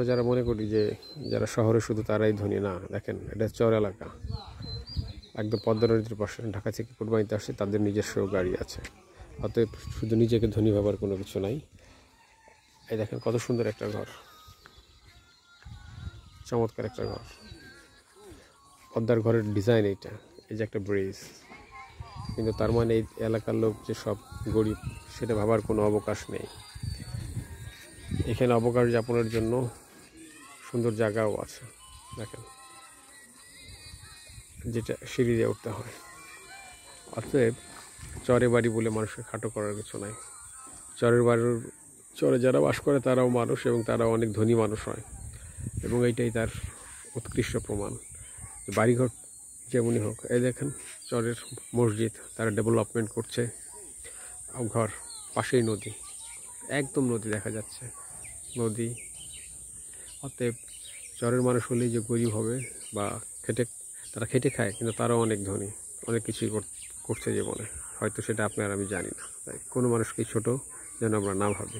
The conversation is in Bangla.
যারা মনে করি যে যারা শহরে শুধু তারাই ধনী, না, দেখেন এটা চর এলাকা, একদম পদ্মা নদীর পাশে, ঢাকা থেকে কোরবানিতে আসছে, তাদের নিজস্ব গাড়ি আছে। অতএব শুধু নিজেকে ধনী ভাবার কোনো কিছু নাই। এই দেখেন কত সুন্দর একটা ঘর, চমৎকার একটা ঘর, পদ্মার ঘরের ডিজাইন এইটা। এই যে একটা ব্রিজ, কিন্তু তার মানে এই এলাকার লোক যে সব গরিব সেটা ভাবার কোনো অবকাশ নেই। এখানে অবকাশ যাপনের জন্য সুন্দর জায়গাও আছে, দেখেন, যেটা সিঁড়ি দিয়ে উঠতে হয়। অতএব চরে বাড়ি বলে মানুষকে খাটো করার কিছু নাই। চরে যারা বাস করে তারাও মানুষ, এবং তারাও অনেক ধনী মানুষ হয়, এবং এইটাই তার উৎকৃষ্ট প্রমাণ। বাড়িঘর যেমনই হোক, এই দেখেন চরের মসজিদ, তারা ডেভেলপমেন্ট করছে, ঘর পাশেই নদী, একদম নদী দেখা যাচ্ছে, নদী। অতএব চরের মানুষ হলেই যে গরিব হবে বা তারা খেটে খায়, কিন্তু তারাও অনেক ধনী, অনেক কিছুই করছে জীবনে, হয়তো সেটা আপনি আর আমি জানি না। তাই কোনো মানুষকে ছোট যেন আমরা না ভাবি।